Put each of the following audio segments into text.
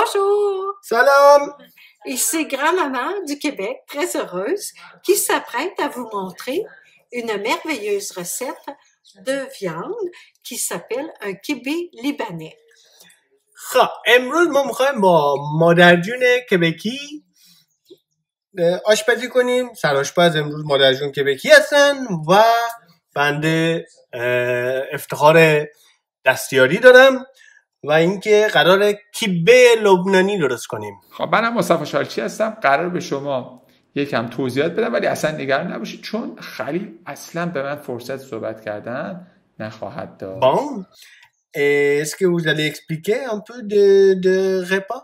Bonjour! Salam! Ici grand-maman du Québec, très heureuse, qui s'apprête à vous montrer une merveilleuse recette de viande qui s'appelle un kibbe libanais. خب امروز ما میخوایم با مادرجون کبکی آشپزی کنیم. سرآشپز امروز مادرجون کبکی هستن و بنده افتخار دستیاری دارم و اینکه قراره کیبه لبنانی درست کنیم. خب منم مصطفی شالچی هستم. قرار به شما یکم توضیحات بدم ولی اصلا نگران نباشید چون خلیل اصلا به من فرصت صحبت کردن نخواهد داد. Bon, est-ce que vous allez expliquer un peu de repas?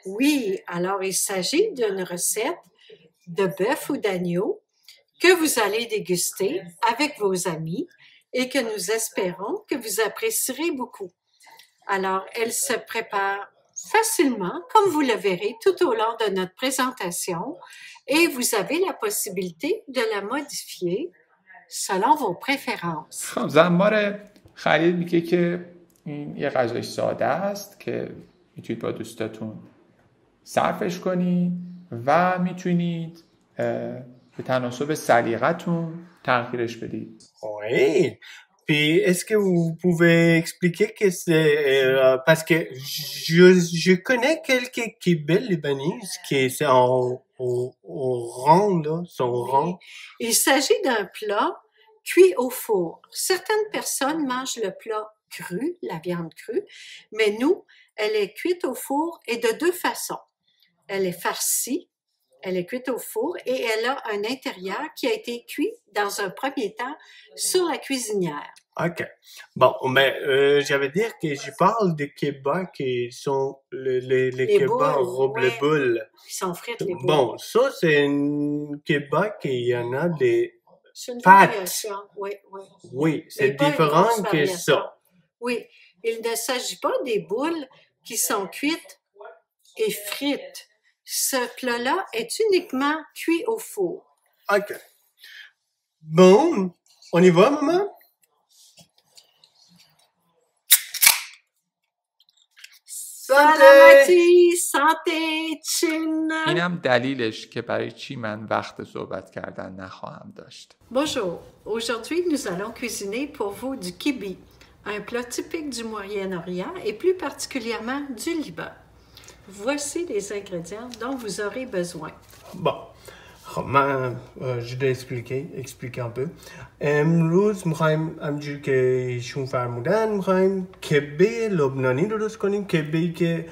Oui, alors il s'agit d'une recette de bœuf ou d'agneau que vous allez déguster avec vos amis et que nous espérons que vous apprécierez beaucoup. Alors, elle se prépare facilement, comme vous le verrez tout au long de notre présentation, et vous avez la possibilité de la modifier selon vos préférences. خب زنبار خلیل میگه که این یه غذای ساده است که میتونید با دوستاتون صرفش کنید و میتونید به تناسب سلیقتون تغییرش بدید. Oui. Puis, est-ce que vous pouvez expliquer que c'est... parce que je connais quelques kibbes libanaises qui sont au rang, là, sont rang. Il s'agit d'un plat cuit au four. Certaines personnes mangent le plat cru, la viande crue, mais nous, elle est cuite au four et de deux façons. Elle est farcie, elle est cuite au four et elle a un intérieur qui a été cuit dans un premier temps sur la cuisinière. Ok. Bon, mais j'allais dire que je parle des kebabs qui sont les kebabs robe les boules. Qui sont frites les boules. Bon, ça c'est un kebab qui y en a des c'est une pâtes. Variation. Oui, oui. Oui, Mais c'est pas une différent grosse que variation. ça. Oui, il ne s'agit pas des boules qui sont cuites et frites. Ce plat-là est uniquement cuit au four. Ok. Bon, on y va, maman? سلامتی santé chin. اینم دلیلش که برای چی من وقت صحبت کردن نخواهم داشت. Bonjour. Aujourd'hui, nous allons cuisiner pour vous du kibbe, un plat typique du Moyen-Orient et plus particulièrement du Liban. Voici les ingrédients dont vous aurez besoin. Bon, je dois expliquer un peu. امروز میخوایم همونجوری که ایشون فرمودن میخوایم کبه لبنانی درست کنیم. کبه‌ای که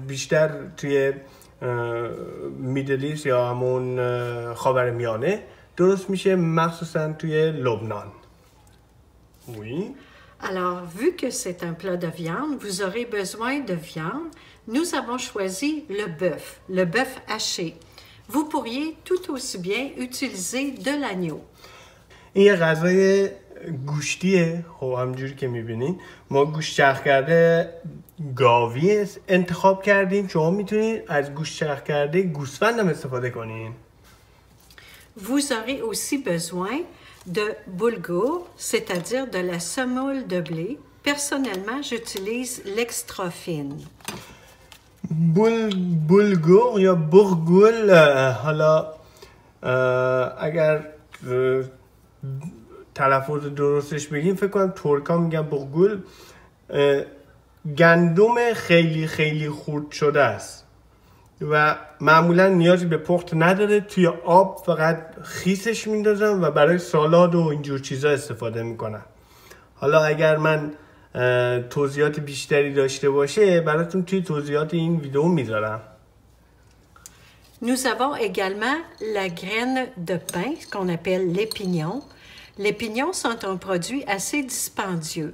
بیشتر توی میدل ایست یا همون خاورمیانه درست میشه، مخصوصا توی لبنان. Oui. Alors, vu que c'est un plat de viande, vous aurez besoin de viande. Nous avons choisi le bœuf haché. Vous pourriez tout aussi bien utiliser de l'agneau. این یه غذای گوشتیه. خب همجوری که میبینید ما گوشت چرخ کرده گاوی انتخاب کردیم. شما میتونید از گوشت چرخ کرده گوسفند هم استفاده کنین. Vous aurez aussi besoin de boulgour, c'est-à-dire de la semoule de blé. Personnellement, j'utilise l'extra fine. بولگور یا برگول، حالا اگر تلفظ درستش بگیم فکر کنم ترکا میگن برگول. گندم خیلی خیلی خرد شده است و معمولا نیازی به پخت نداره. توی آب فقط خیسش میندازم و برای سالاد و اینجور چیزا استفاده میکنم. حالا اگر من توضیحات بیشتری داشته باشه براتون توی توضیحات این ویدیو میذارم. Nous avons également la graine de pain, ce qu'on appelle les pignons. Les pignons sont un produit assez dispendieux.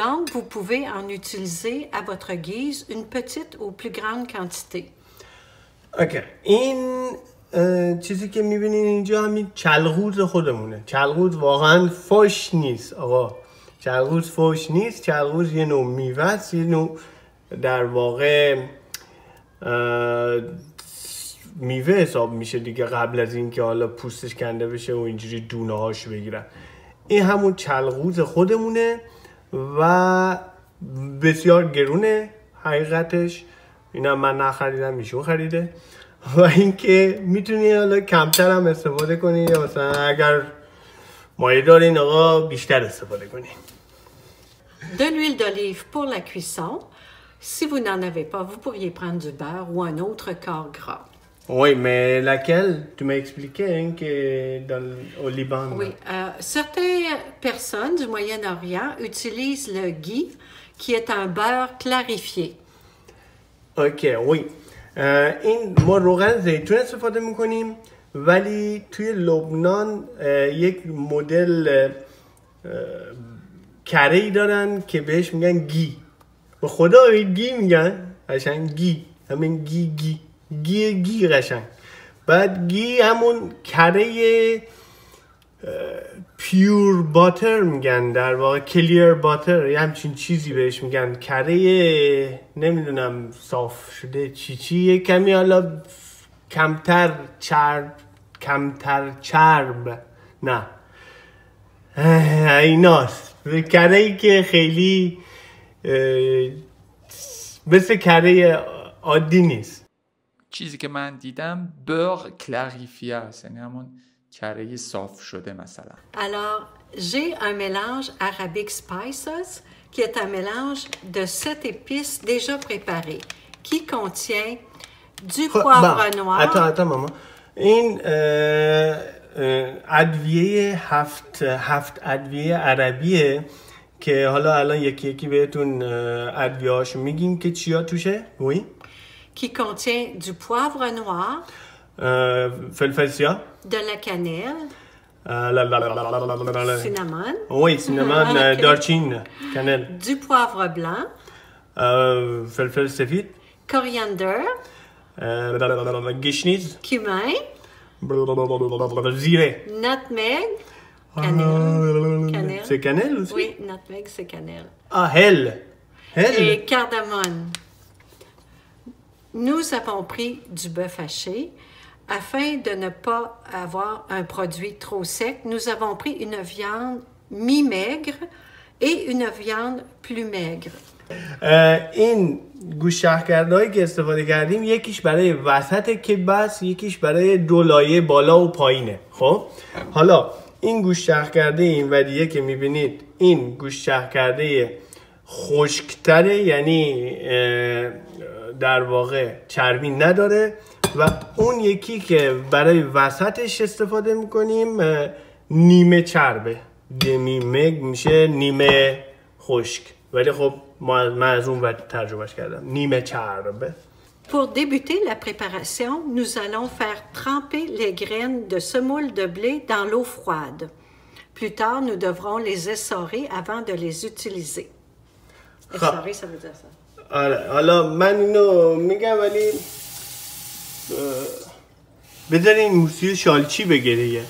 Donc, vous pouvez en utiliser à votre guise une petite ou plus grande quantité. اوکی. این چیزی که میبینین اینجا همین چلغوز خودمونه. چلغوز واقعا فوش نیست آقا. چلغوز فوش نیست. چلغوز یه نوع میوه است، یه نوع در واقع میوه حساب میشه دیگه قبل از این که حالا پوستش کنده بشه و اینجوری دونه هاش بگیرن. این همون چلغوز خودمونه و بسیار گرونه. حقیقتش اینا من نخریدم، ایشون خریده. و اینکه میتونی حالا کمتر هم استفاده کنی یا مثلا اگر مایه دارین آقا بیشتر استفاده کنی. De l'huile d'olive pour la cuisson. Si vous n'en avez pas, vous pourriez prendre du beurre ou un autre corps gras. Oui, mais laquelle? Tu m'as expliqué hein, que au Liban. Oui, certaines personnes du Moyen-Orient utilisent le ghee, qui est un beurre clarifié. Ok, oui. این ما روغن زیتون استفاده میکنیم، ولی توی لبنان یک مدل کره‌ای دارن که بهش میگن گی. به خدا گی میگن، قشنگ گی، همین گی قشنگ. بعد گی همون کره پیور باتر میگن، در واقع کلیر باتر یه همچین چیزی بهش میگن، کره نمیدونم صاف شده چی کمی حالا کمتر چرب نه ایناست، کره ای که خیلی مثل کره عادی نیست. چیزی که من دیدم بeur clarifié است، یعنی همون کره صاف شده مثلا. Alors, j'ai un mélange Arabic Spices qui est un mélange de 7 épices déjà préparées qui contient du poivre noir. attends ماما، این ادویه هفت ادویه عربیه که حالا الان یکی یکی بهتون ادویه هاشو میگیم که چیا توشه. oui. Qui contient du poivre noir, فلفل سیاه, de la cannelle, cinnamon, oui, cinnamon, دارچین, cannelle, du poivre blanc, فلفل سفید, coriander, گشنیز, cumin, زیره, nutmeg, cannelle. C'est cannelle aussi? Oui, nutmeg, c'est cannelle. Ah, hell. Et cardamone. Nous avons pris du bœuf haché. Afin de ne pas avoir un produit trop sec, nous avons pris une viande mi-maigre et une viande plus maigre. این گوشت شهرکرده‌ای که استفاده کردیم یکیش برای وسط کباس، یکیش برای دو لایه بالا و پایینه. خب حالا این گوشت شهرکرده این ودیه که میبینید این گوشت شهرکرده خشکتره، یعنی در واقع چربی نداره، و اون یکی که برای وسطش استفاده میکنیم نیمه چربه، دمی میشه نیمه خشک، ولی خب من از اون ور ترجمهش کردم نیمه چربه. Pour débuter la préparation, nous allons faire tremper les graines de semoule de blé dans l'eau froide. Plus tard, nous devrons les essorer avant de les utiliser. Essorer, ça veut dire ça. آره حالا من اینو میگم ولی بذاری این موسیقی شالچی بگه دیگه.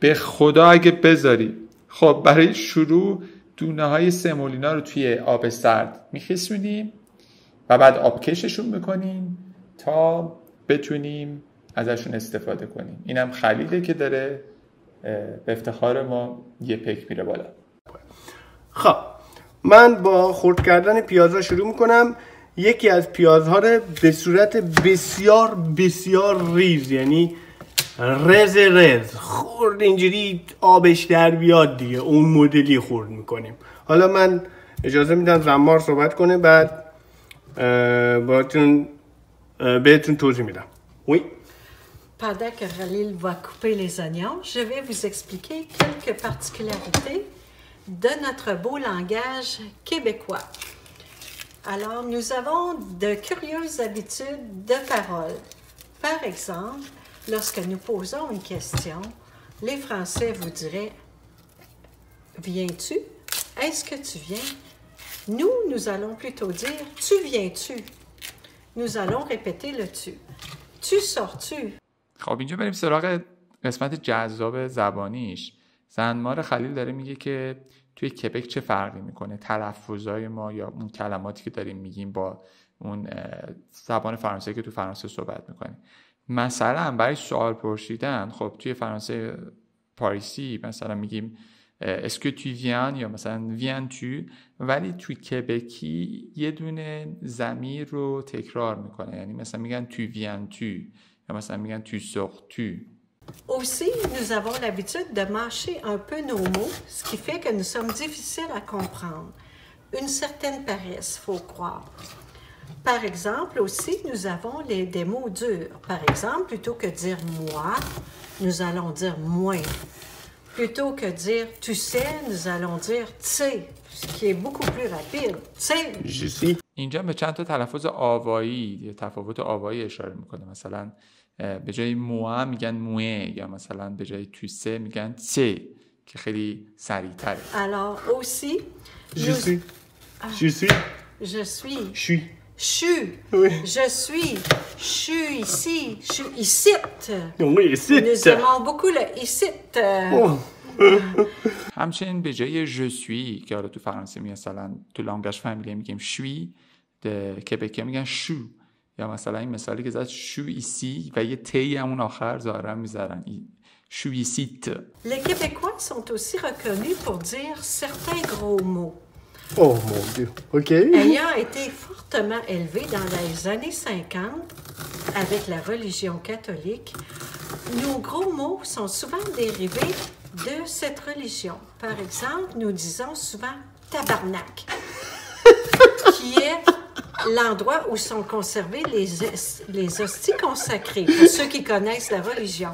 به خدا اگه بذاری. خب برای شروع دونه های سمولینا رو توی آب سرد میخیسونیم و بعد آبکششون میکنیم تا بتونیم ازشون استفاده کنیم. اینم خلیله که داره به افتخار ما یه پک میره بالا. خب من با خرد کردن پیازها شروع میکنم. یکی از پیازها رو به صورت بسیار بسیار ریز، یعنی رز خورد اینجوری آبش در بیاد دیگه، اون مدلی خورد میکنیم. حالا من اجازه میدم زمار صحبت کنه، بعد بهتون توضیح میدم. Oui. Pendant que Khalil va couper les oignons, je vais vous expliquer quelques particularités de notre beau langage québécois. Alors, nous avons de curieuses habitudes de parole. Par exemple, lorsque nous posons une question, les Français vous diraient « Viens-tu? Est-ce que tu viens? » Nous allons plutôt dire « Tu viens-tu? » Nous allons répéter le « tu ». « Tu sors-tu? » خب اینجا بریم سراغ قسمت جذاب زبانیش. زنمار خلیل داره میگه که توی کبک چه فرقی میکنه تلفظای ما یا اون کلماتی که داریم میگیم با اون زبان فرانسه که تو فرانسه صحبت میکنیم. مثلا برای سوال پرسیدن، خب توی فرانسه پاریسی مثلا میگیم est-ce que tu viens یا مثلا viens-tu ولی توی کبکی یه دونه ضمیر رو تکرار میکنه یعنی مثلا میگن tu viens-tu یا مثلا میگن tu sors-tu. Aussi, nous avons l'habitude de mâcher un peu nos mots, ce qui fait que nous sommes difficiles à comprendre. Une certaine paresse, faut croire. Par exemple, aussi, nous avons des mots durs. Par exemple, plutôt que dire moi, nous allons dire moins. Plutôt que dire tu sais, nous allons dire tu sais, ce qui est beaucoup plus rapide. Tu sais. Je sais. اینجا به چند تا تلفظ آوایی یا تفاوت آوایی اشاره میکنه. مثلا به جای موه میگن موه یا مثلا به جای توسه میگن تسه که خیلی سریع‌تره. Alors aussi, Je suis. Je suis. je suis. Je suis. Je, Oui. je suis ici, je suis ici. Oui, ici. Nous aimons beaucoup le ici. Oh. همچنین به جای je suis که حالا تو فرانسه مثلا تو لانگاژ فامیلی میگیم suis کبکی میگن شو یا مثلا این مثالی که زد شو ایسی و یه تی همون آخر ظاهرا میذارن شو ایسیت. Les Québécois sont aussi reconnus pour dire certains gros mots. Oh mon Dieu. OK. Ayant été fortement élevés dans les années 50 avec la religion catholique, nos gros mots sont souvent dérivés de cette religion. Par exemple, nous disons souvent tabarnak, qui est l'endroit où sont conservées les hosties consacrées, pour ceux qui connaissent la religion.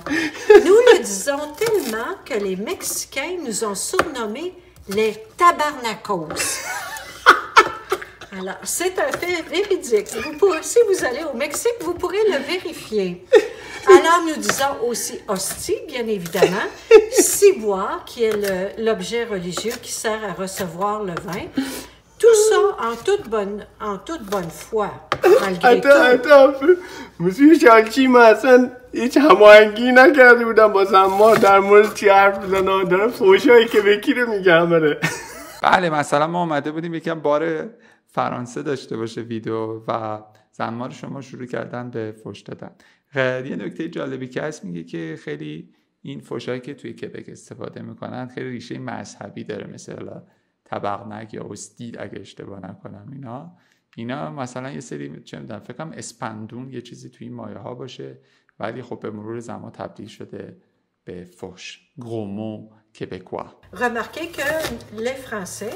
Nous le disons tellement que les Mexicains nous ont surnommés les tabarnacos. Alors, c'est un fait véridique. Si vous allez au Mexique, vous pourrez le vérifier. Alors, nous disons aussi hostie, bien évidemment, ciboire, qui est l'objet religieux qui sert à recevoir le vin. Tout ça en toute bonne foi, malgré tout. attends un peu. Monsieur شالچی من اصلا هیچ هماهنگی نکرده بودم با زما در مورد چی حرف بزنم دارم فوشای کبکی رو میگم بره. بله مثلا ما اومده بودیم یکم بار فرانسه داشته باشه ویدیو و زنمار شما شروع کردن به فوش دادن. یه نکته جالبی که هست میگه که خیلی این فوشایی که توی کبک استفاده میکنن خیلی ریشه مذهبی داره مثلا تبغنک یا استید اگه اشتباه نکنم اینا مثلا یه سری چه میدونم فکر کنم اسپندون یه چیزی توی این مایه ها باشه ولی خب به مرور زمان تبدیل شده به فوش گرومو québécois. Remarquez que les Français,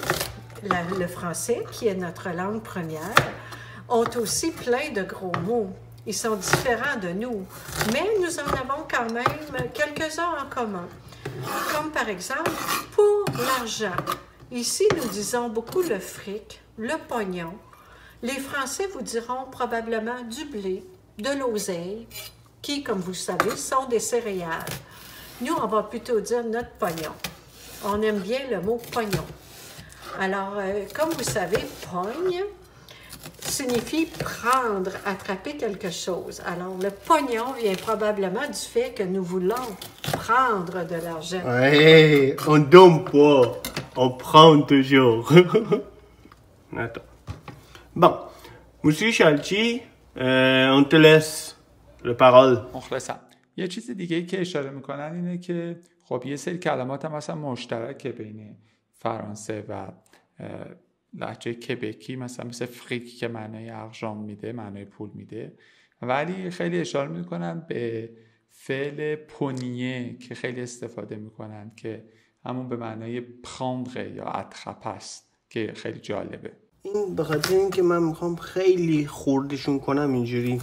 le français, qui est notre langue première, ont aussi plein de gros mots. Ils sont différents de nous, mais nous en avons quand même quelques-uns en commun. Comme par exemple, pour l'argent. Ici, nous disons beaucoup le fric, le pognon. Les Français vous diront probablement du blé, de l'oseille, qui, comme vous le savez, sont des céréales. Nous, on va plutôt dire notre pognon. On aime bien le mot pognon. Alors, comme vous savez, pogne signifie prendre, attraper quelque chose. Alors, le pognon vient probablement du fait que nous voulons prendre de l'argent. Ouais, on donne pas, on prend toujours. Attends. Bon, monsieur شالچی, on te laisse la parole. مخلصم. یه چیز دیگه که اشاره میکنن اینه که خب یه سری کلمات هم مثلا مشترکه بین فرانسه و لهجه کبکی مثل فریک که معنای ارژام میده معنای پول میده ولی خیلی اشاره میکنن به فعل پونیه که خیلی استفاده میکنن که همون به معنای پراندره یا اتخپ است که خیلی جالبه. این به خاطر اینکه من میخوام خیلی خوردشون کنم اینجوری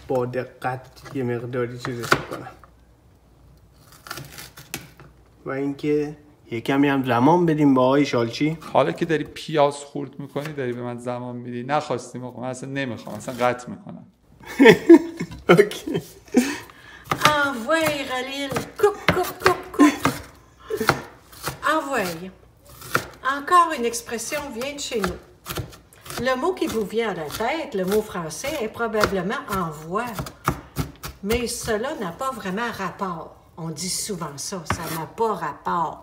با دقت یه مقداری چیزش کنم و اینکه یه کمی هم زمان بدیم با آقای شالچی. حالا که داری پیاز خورد میکنی داری به من زمان میدی نخواستیم آقا من اصلا نمیخوام اصلا قطع میکنم. اوکی. Envoie, Ralil. Coupe. Envoie. Encore une expression vient de chez nous. Le mot qui vous vient à la tête, le mot français, est probablement envoi. Mais cela n'a pas vraiment rapport. On dit souvent ça, ça n'a pas rapport.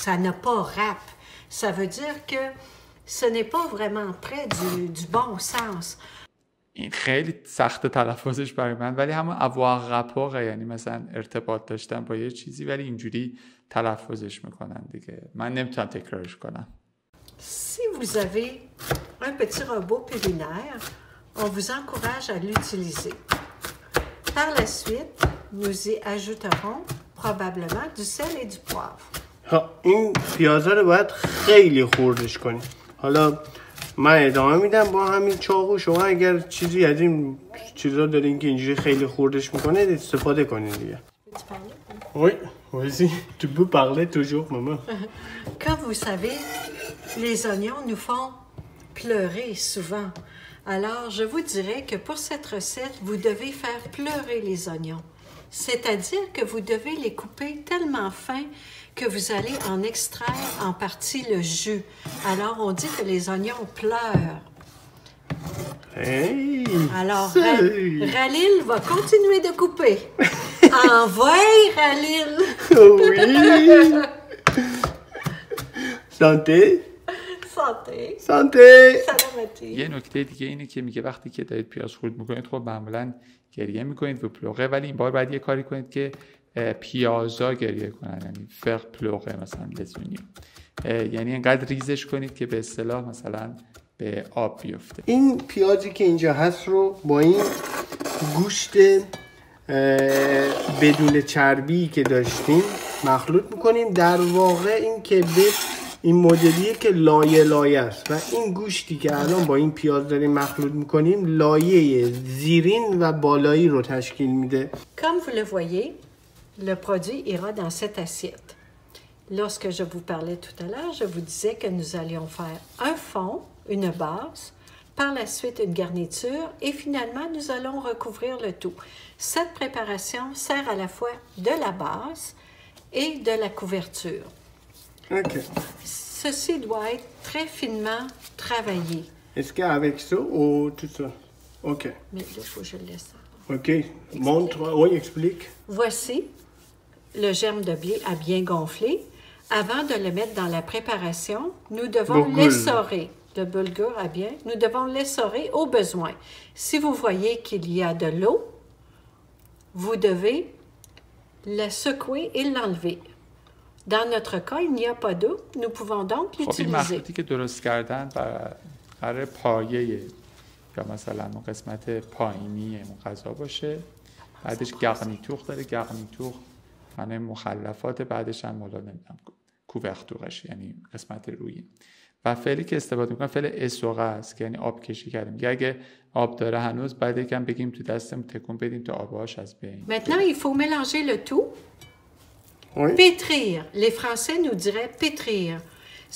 Ça n'a pas rap. Ça veut dire que ce n'est pas vraiment près du bon sens. این خیلی سخت تلفظش برای من، ولی همون avoir rapport، یعنی مثلا ارتباط داشتن با یه چیزی، ولی اینجوری تلفظش میکنن دیگه. من نمیتونم تکرارش کنم. Si vous avez un petit robot pulinaire, on vous encourage à l'utiliser. Par la suite, nous y ajouterons probablement du sel et du poivre. این پیازا رو باید خیلی خردش کنیم. حالا من ادامه میدم با همین چاقو. شما اگر چیزی از این چیزا دارین که اینجوری خیلی خردش میکنه استفاده کنین دیگه. Oui, vas-y, tu peux parler toujours, maman. Comme vous savez, les oignons nous font pleurer souvent. Alors, je vous dirais que pour cette recette, vous devez faire pleurer les oignons. C'est-à-dire que vous devez les couper tellement fins que vous allez en extraire en partie le jus. Alors, on dit que les oignons pleurent. Hey, Alors, Ralil va continuer de couper. Envoie, Ralil! Oui! Santé! Santé! Santé! Salamati! یه نکته دیگه اینه که میگه وقتی که دارید پیاز خرد میکنید خب معمولا گریه میکنید و پلوغه، ولی این بار باید یه کاری کنید که پیازا گریه کنن، یعنی فر پلوغه مثلا لزونی، یعنی انقدر ریزش کنید که به اصطلاح مثلا به آب بیفته. این پیازی که اینجا هست رو با این گوشت بدون چربی که داشتیم مخلوط میکنیم. در واقع این کبه این مدلیه که لایه لایه است و این گوشتی که الان با این پیاز داریم مخلوط میکنیم لایه زیرین و بالایی رو تشکیل میده. Comme vous le voyez, le produit ira dans cette assiette. Lorsque je vous parlais tout à l'heure, je vous disais que nous allions faire un fond, une base, par la suite une garniture et finalement nous allons recouvrir le tout. Cette préparation sert à la fois de la base et de la couverture. Okay. Ceci doit être très finement travaillé. Est-ce qu'avec ça ou tout ça? Ok. Mais là, il faut que je le laisse. Ok. Montre, oui, explique. Voici le germe de blé à bien gonfler. Avant de le mettre dans la préparation, nous devons l'essorer. Le bulgur à bien, nous devons l'essorer au besoin. Si vous voyez qu'il y a de l'eau, vous devez la secouer et l'enlever. Dans notre cas, il n'y a pas d'eau. Nous pouvons donc خب این l'utiliser. مخلوطی که درست کردن قرار پایه یا مثلا اون قسمت پایینی اون غذا باشه. بعدش گرنیتور داره. گرنیتور معنی مخلفات، بعدش هم مولا نمیدونم کوورتورش یعنی قسمت روی. و فعلی که استفاده میکنم فعل اسوقه است که یعنی آب کشی کردیم. میگه اگه آب داره هنوز بعد یکم بگیم تو دستم تکون بدیم تا آبهاش از بین. Maintenant, il faut mélanger le tout. Oui. Pétrir. Les Français nous diraient pétrir.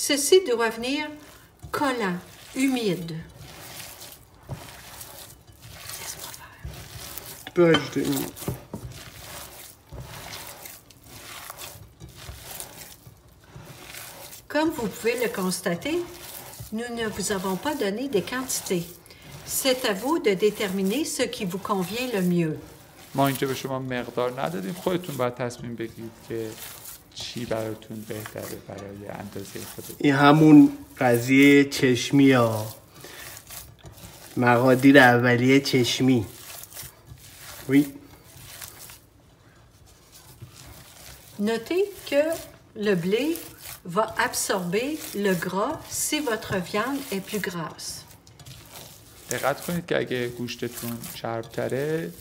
Ceci doit venir collant, humide. Laisse-moi faire. Tu peux ajouter une. Comme vous pouvez le constater, nous ne vous avons pas donné des quantités. C'est à vous de déterminer ce qui vous convient le mieux. ما اینجا به شما مقدار ندادیم، خودتون باید تصمیم بگیرید که چی براتون بهتره برای اندازه خودتون. این همون قضیه چشمی ها، مقادیر اولیه چشمی. Oui. Notez que le blé va absorber le gras si votre viande est plus grasse. دقت کنید که اگه گوشتتون چربتره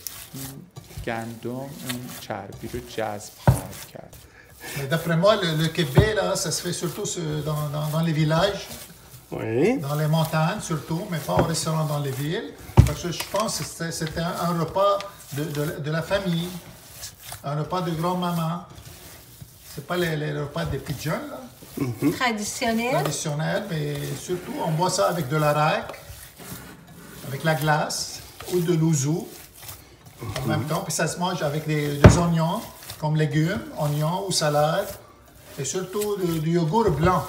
گندم اون چربی رو جذب خواهد کرد. D'après moi, le kebé, là, ça se fait surtout dans les villages, Oui. dans les montagnes surtout, mais pas au restaurant dans les villes. Parce que je pense que c'était un repas de la famille, un repas de grand-maman. C'est pas les repas des petits jeunes, là, Traditionnel. traditionnels, mais surtout, on boit ça avec de l'arak, avec la glace ou de l'ouzou en même temps. Puis ça se mange avec des oignons comme légumes, oignons ou salade, et surtout du yogourt blanc.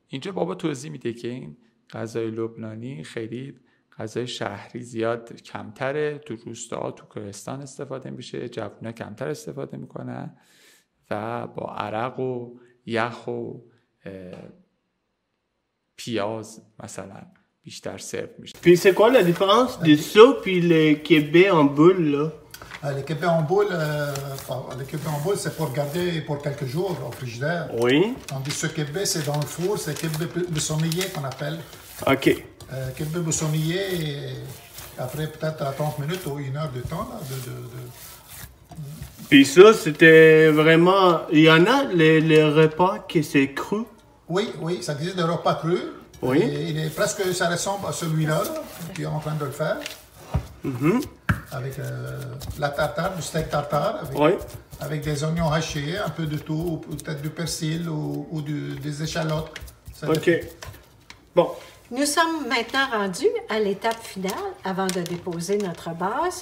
اینجا بابا توضیح میده که این غذای لبنانی خیلی غذای شهری زیاد کمتره، تو روستاها تو کوهستان استفاده میشه، جوونا کمتر استفاده میکنن و با عرق و یخ و پیاز مثلا بیشتر سرو میشه. Puis c'est quoi la différence de ça puis le kebab en boule là? Les kebabs en boule, c'est pour garder pour quelques jours au frigidaire. Oui. Tandis que ce kebab, c'est dans le four, c'est kebab bessonnier qu'on appelle. OK. Kebab bessonnier, après peut-être à 30 minutes ou 1 heure de temps. Là, Puis ça, c'était vraiment... Il y en a les repas qui c'est cru. Oui, ça existe des repas crus. Oui. Et il est presque, ça ressemble à celui-là, qui est en train de le faire. Avec la tartare, du steak tartare, avec des oignons hachés, un peu de tout, ou peut-être du persil ou des échalotes. OK. Bon. Nous sommes maintenant rendus à l'étape finale avant de déposer notre base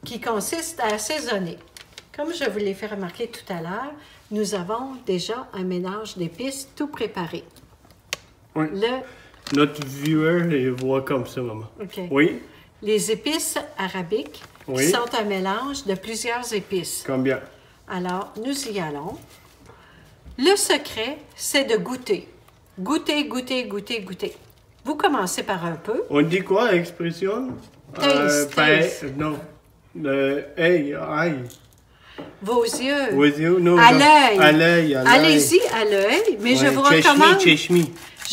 qui consiste à assaisonner. Comme je vous l'ai fait remarquer tout à l'heure, nous avons déjà un mélange d'épices tout préparé. Oui. Notre viewer les voit comme ça, maman. OK. Oui. Les épices arabiques sont un mélange de plusieurs épices. Combien? Alors, nous y allons. Le secret, c'est de goûter. Goûter. Vous commencez par un peu. On dit quoi, l'expression? Taste. Non. Hey, aïe. Vos yeux. Vos yeux, non. À l'œil. À l'œil. Allez-y à l'œil, mais je vous recommande...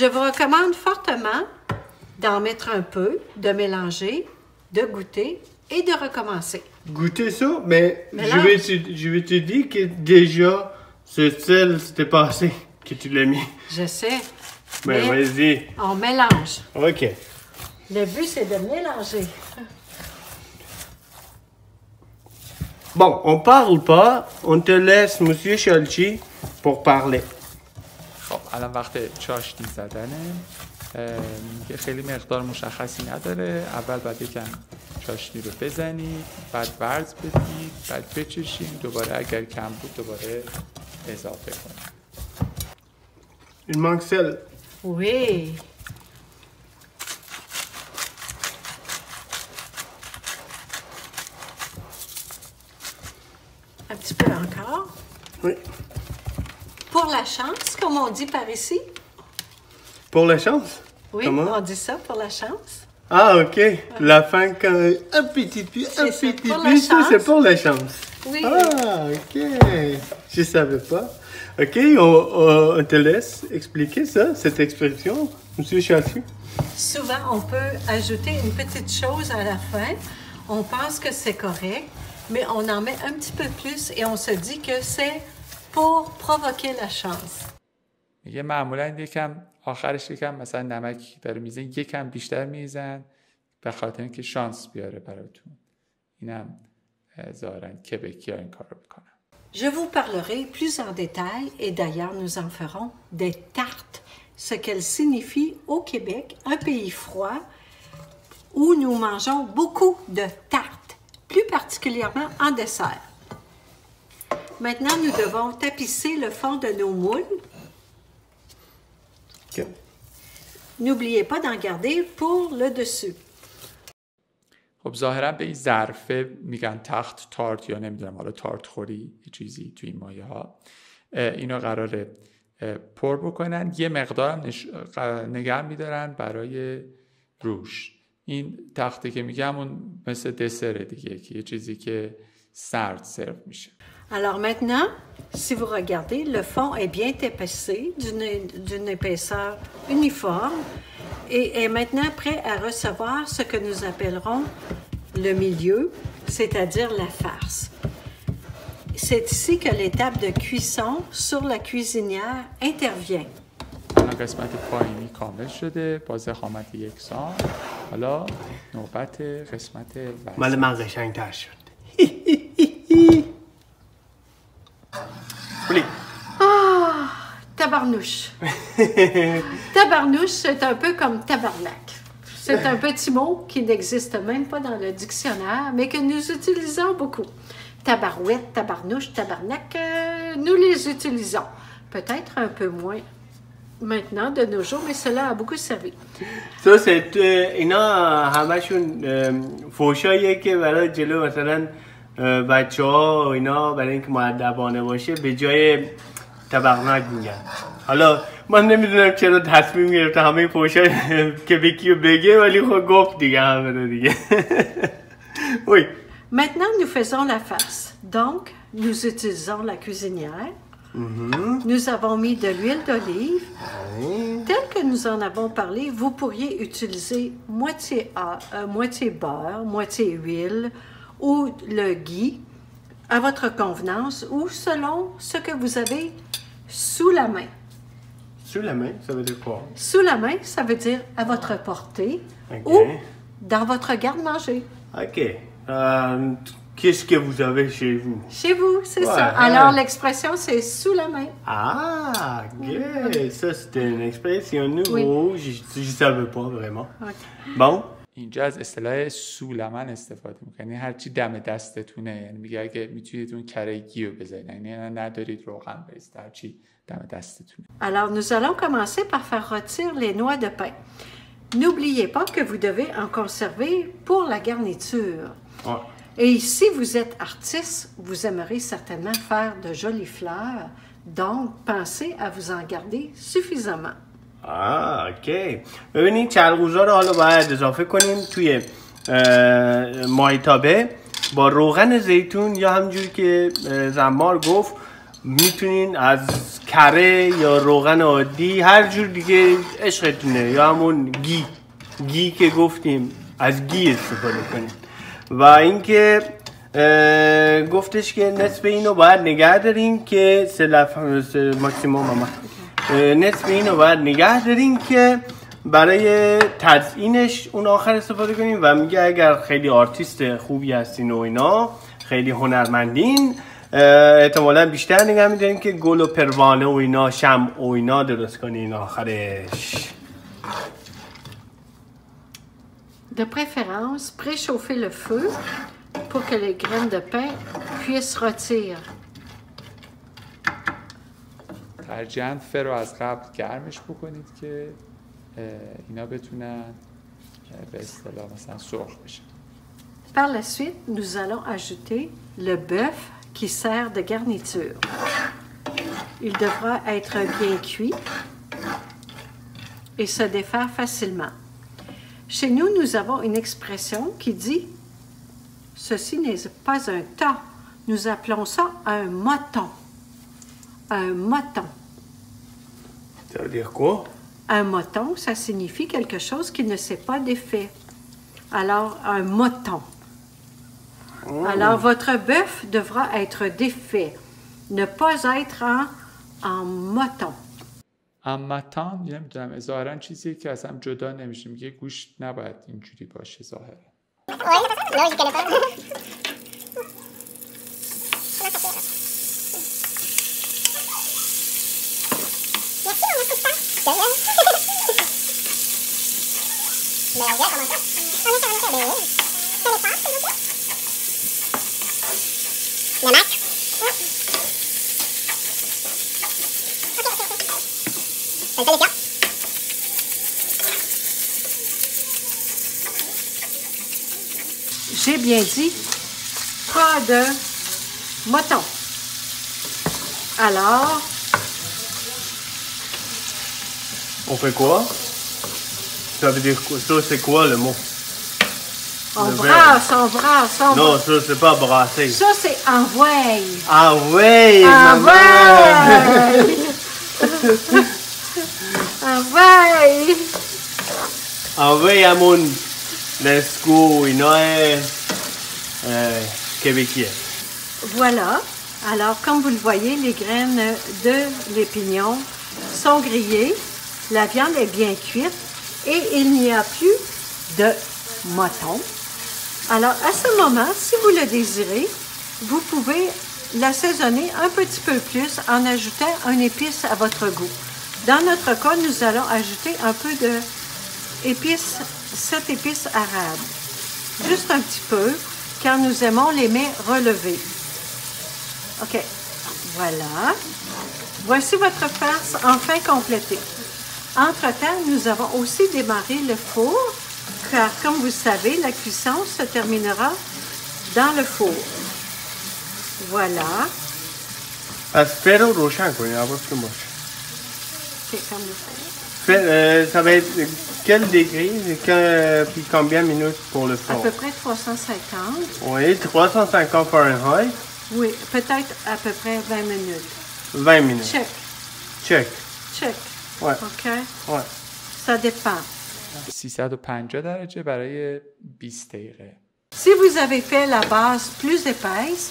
Je vous recommande fortement d'en mettre un peu, de mélanger, de goûter et de recommencer. Goûter ça, mais je vais te dire que déjà, ce sel, c'était passé que tu l'as mis. Je sais. Mais vas-y. On mélange. OK. Le but, c'est de mélanger. Bon, on parle pas. On te laisse, Monsieur Sholchi, pour parler. خب الان وقت چاشنی زدنه که خیلی مقدار مشخصی نداره. اول باید یکم چاشنی رو بزنید، بعد ورز بدید، بعد بچشید، دوباره اگر کم بود دوباره اضافه کنید. Il manque sel. Oui. Un petit peu encore. Oui. Pour la chance, comme on dit par ici. Pour la chance? Oui, Comment? on dit ça pour la chance. Ah, OK. La fin, quand un petit peu, ça, c'est pour la chance. Oui. Ah, OK. Je savais pas. OK, on te laisse expliquer ça, cette expression, Monsieur Chassu. Souvent, on peut ajouter une petite chose à la fin. On pense que c'est correct, mais on en met un petit peu plus et on se dit que c'est pour provoquer la chance. میگه معمولا یکم آخرش یکم مثلا نمکی داره میزن یکم بیشتر میزن به خاطر اینکه شانس بیاره براتون. اینم ظاهراً کبکی‌ها این کارو میکنن. Je vous parlerai plus en détail et d'ailleurs nous en ferons des tartes, ce qu'elles signifient au Québec, un pays froid où nous mangeons beaucoup de tartes, plus particulièrement en dessert. Maintenant, nous devons tapisser le fond de nos moules. Okay. N'oubliez pas d'en garder pour le dessus. خب ظاهرا به این ظرفه میگن تخت تارت یا نمیدونم حالا تارت خوری یه چیزی توی این مایه ها. اینا قراره پر بکنن، یه مقدارم نگه میدارن برای روش. این تخته که میگم اون مثل دسره دیگه که یه چیزی که سرد سرو میشه. Alors maintenant, si vous regardez, le fond est bien épaissé, d'une épaisseur uniforme, et est maintenant prêt à recevoir ce que nous appellerons le milieu, c'est-à-dire la farce. C'est ici que l'étape de cuisson sur la cuisinière intervient. قسمت پایینی کامل شده با ضخامت یکسان. حالا نوبت قسمت وسط. مال من قشنگ‌تر شد. Ah, tabarnouche. Tabarnouche, c'est un peu comme tabarnak. C'est un petit mot qui n'existe même pas dans le dictionnaire, mais que nous utilisons beaucoup. Tabarouette, tabarnouche, tabarnak, nous les utilisons. Peut-être un peu moins maintenant de nos jours, mais cela a beaucoup servi. Ça, c'est اینا همشون فوشاییه که برای جلو مثلا بچه‌ها اینا برای اینکه مؤدبانه باشه به جای تبغنک میگن. حالا من نمیدونم چرا تصمیم گرفته همه پوشا که به کیو بگه ولی خب گفت دیگه همه رو دیگه. Oui. Maintenant, nous faisons la face. Donc, nous utilisons la cuisinière. Nous avons mis de l'huile d'olive. Tel que nous en avons parlé, vous pourriez utiliser moitié beurre, moitié huile ou le ghee à votre convenance ou selon ce que vous avez sous la main. Sous la main, ça veut dire quoi? Sous la main, ça veut dire à votre portée Ok. ou dans votre garde-manger. Ok. Qu'est-ce que vous avez chez vous? Chez vous, c'est Ouais, ça. ouais. Alors, l'expression, c'est sous la main. Ah, ok. Ça, c'était une expression nouveau. Je ne savais pas vraiment. Ok. Bon. اینجا از اصطلاح سولمن استفاده میکنه، یعنی هرچی دم دستتونه، یعنی میگه اگه میتونید اون کره گیو بزنید، یعنی ندارید روغن بریزید، هرچی دم دستتونه. Alors, nous allons commencer par faire rôtir les noix de pain. N'oubliez pas que vous devez en conserver pour la garniture. Ouais. Et si vous êtes artiste, vous aimerez certainement faire de jolies fleurs. Donc, pensez à vous en garder suffisamment. اوکی. ببینید چرغوزا رو حالا باید اضافه کنیم توی مایتابه با روغن زیتون یا همجوری که زمار گفت میتونین از کره یا روغن عادی هر جور دیگه عشقتونه یا همون گی که گفتیم از گی استفاده کنیم. و اینکه گفتش که نصف اینو باید نگه داریم که ماکسیموم نصف اینو باید نگه داریم که برای تزیینش اون آخر استفاده کنیم و میگه اگر خیلی آرتیست خوبی هستین و اینا خیلی هنرمندین احتمالا بیشتر نگه میداریم که گل و پروانه و اینا شمع و اینا درست کنین آخرش. De préférence, préchauffez le feu pour que les graines de pain puissent rôtir. ترجیحاً فر رو از قبل گرمش بکنید که اینا بتونن به اصطلاح مثلا سرخ بشن. Par la suite, nous allons ajouter le bœuf qui sert de garniture. Il devra être bien cuit et se défaire facilement. Chez nous, nous avons une expression qui dit « Ceci n'est pas un tas, nous appelons ça un moton. » Un moton. Ça veut dire quoi? Un moton, ça signifie quelque chose qui ne s'est pas défait. Alors, un moton. Alors, votre bœuf devra être défait, ne pas être en moton. امتان نمیدونم ظاهرا چیزیه که اصلا جدا نمیشه، میگه گوشت نباید اینجوری باشه ظاهرا. J'ai bien dit, pas de moton. Alors, On fait quoi? Ça veut dire quoi? Ça c'est quoi le mot? on Le brasse, on brasse, on Non, brasse. ça c'est pas brasser. Ça, c'est envoyer. Ah ouais, maman! Envoyer. Envoyer. Ah ouais, Amon. Let's go, اینا québécois. Voilà. Alors, comme vous le voyez, les graines de l'épignon sont grillées. La viande est bien cuite et il n'y a plus de moton. Alors, à ce moment, si vous le désirez, vous pouvez l'assaisonner un petit peu plus en ajoutant un épice à votre goût. Dans notre cas, nous allons ajouter un peu de épices, cette épice arabe. Juste un petit peu, car nous aimons les mets relevés. OK. Voilà. Voici votre farce enfin complétée. Entre-temps, nous avons aussi démarré le four, car comme vous savez, la cuisson se terminera dans le four. Voilà. از فر رو روشن کنید، حواستون باشه. C'est comme ça. Ça va être quel degré puis combien de minutes pour le À four? peu près 350. Oui, 350 Fahrenheit, Oui, peut-être à peu près 20 minutes. 20 minutes. Check, Check. check. Ouais. OK? Ouais. Ça dépend. 350 درجه برای 20 دقیقه. Si vous avez fait la base plus épaisse,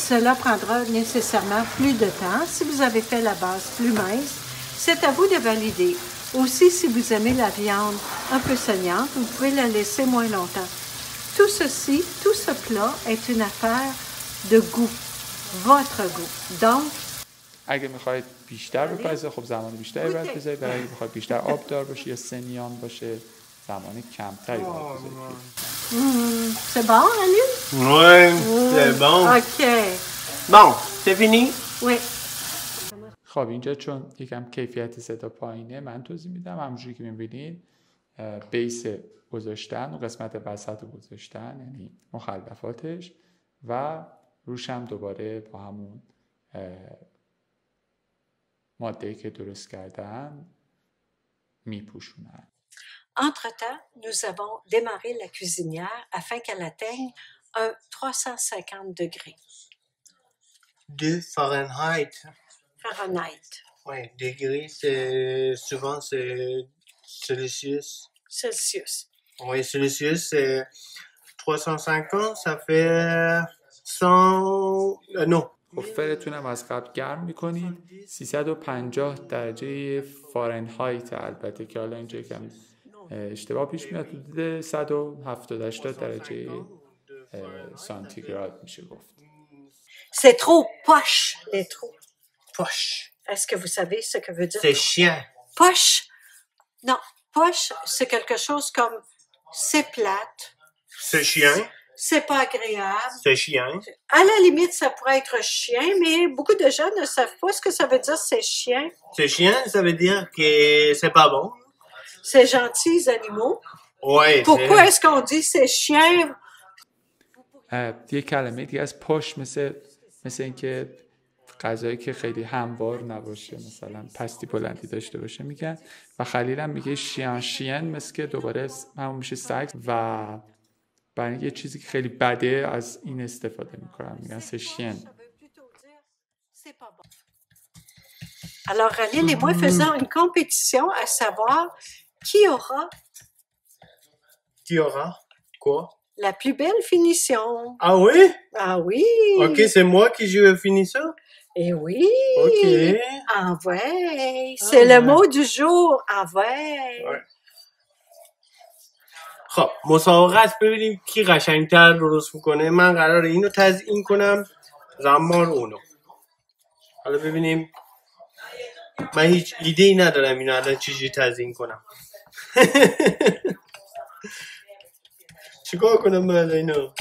cela prendra nécessairement plus de temps. Si vous avez fait la base plus mince, c'est à vous de valider. Aussi, si vous aimez la viande un peu saignante, vous pouvez la laisser moins longtemps. Tout ceci, tout ce plat est une affaire de goût, votre goût. Donc, اگه میخواید بیشتر بپزه خب زمان بیشتری باید بذارید. برای اگه میخواید بیشتر آبدار باشه یا سنیان باشه زمان کمتری باید بذارید. c'est bon, Annie? Ouais, c'est bon. OK. Bon, c'est fini? Oui. خب اینجا چون یکم کیفیت صدا پایینه من توضیح میدم. همونجوری که میبینید بیس گذاشتن و قسمت وسط رو گذاشتن، یعنی مخلفاتش، و روش هم دوباره با همون ماده‌ای که درست کردن میپوشونن. Entre-temps, nous avons démarré la cuisinière afin qu'elle atteigne un 350 degrés 2 Fahrenheit. Fahrenheit. Oui, degrés, c'est souvent c'est Celsius. Celsius. Oui, Celsius, c'est 350, ça fait 100... non. خب فرتون هم از قبل گرم میکنید. 350 درجه فارنهایت، البته که حالا اینجا کم اشتباه پیش میاد، حدود 170-80 درجه سانتیگراد میشه گفت. C'est trop poche, les trous. Poche. Est-ce que vous savez ce que veut dire? C'est chien. Poche. Non, poche, c'est quelque chose comme c'est plate, C'est chien. c'est pas agréable. C'est chien. À la limite, ça pourrait être chien, mais beaucoup de gens ne savent pas ce que ça veut dire, c'est chien. C'est chien, ça veut dire que c'est pas bon. C'est gentils animaux. Ouais. Pourquoi est-ce qu'on dit c'est chien? یه کلمه دیگه از پشت مثل اینکه غذایی که خیلی هموار نباشه، مثلا پستی بلندی داشته باشه میگن. و خلیل هم میگه شین مثل که دوباره همون میشه سگ، و برای یه چیزی که خیلی بده از این استفاده میکنن، میگن c'est chien. Alors, Aline et moi faisons une compétition à savoir qui aura Qui aura quoi? la plus belle finition. Ah oui? Ah oui! Ok, c'est moi qui je finis ça? Eh oui! Ok. Envoie! C'est le mot du jour, envoie! Ouais. خب مسابقه ببینیم کی قشنگتر درست میکنه. من قراره اینو تزیین کنم، زمان اونو. حالا ببینیم. من هیچ ایده ای ندارم اینو الان چجوری تزیین کنم. چیکار کنم بعد اینو؟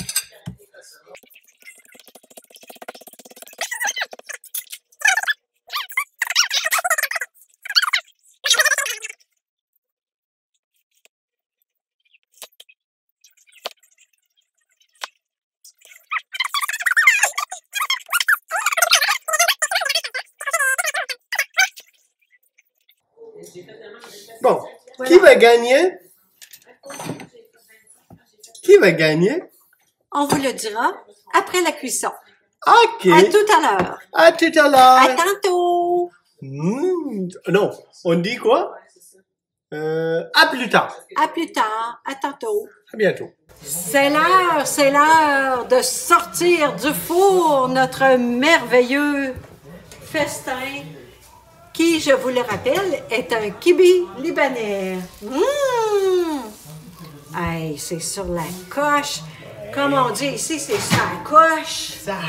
Bon, voilà. Qui va gagner? Qui va gagner? On vous le dira après la cuisson. Ok. À tout à l'heure. À tout à l'heure. À tantôt. Non, on dit quoi? À plus tard. À plus tard. À tantôt. À bientôt. C'est l'heure de sortir du four notre merveilleux festin qui, je vous le rappelle, est un kibi libanais. Hey, c'est sur la coche. Comme on dit ici, c'est sa coche. Sa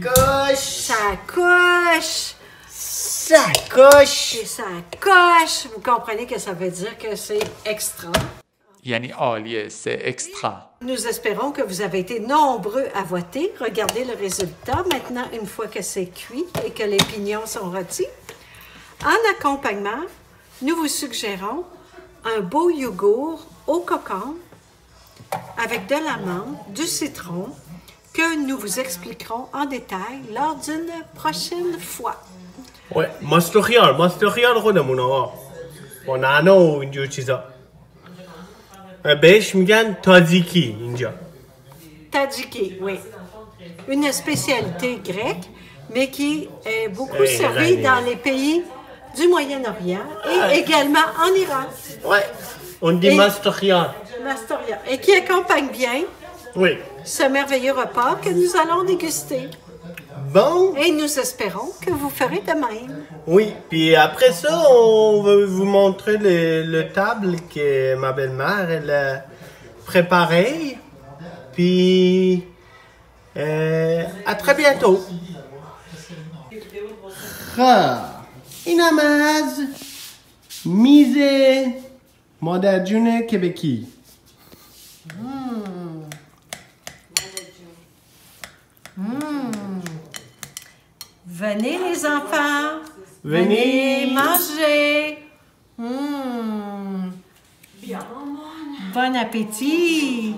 coche. Sa coche. Sa coche. C'est sa coche. Vous comprenez que ça veut dire que c'est extra. یعنی عالیه، c'est extra. Nous espérons que vous avez été nombreux à voter. Regardez le résultat maintenant, une fois que c'est cuit et que les pignons sont rôtis. En accompagnement, nous vous suggérons un beau yogourt au cocon avec de l'amande, du citron, que nous vous expliquerons en détail lors d'une prochaine fois. Ouais, ماستر خیار خودمون آقا. بانانا و اینجور چیزا بهش میگن تاجیکی اینجا Tadjiki, oui. Une spécialité grecque, mais qui est beaucoup Oui, servie iranien. dans les pays du Moyen-Orient et également en Iran, Ouais. On dit Et- mastochian. Mastoria, et qui accompagne bien Oui. ce merveilleux repas que nous allons déguster. Bon. Et nous espérons que vous ferez de même. Oui. Puis après ça, on va vous montrer le table que ma belle-mère elle a préparé. Puis à très bientôt. این هم از میز مادر جون کبکی Venez les enfants. Venez. manger. Bon appétit.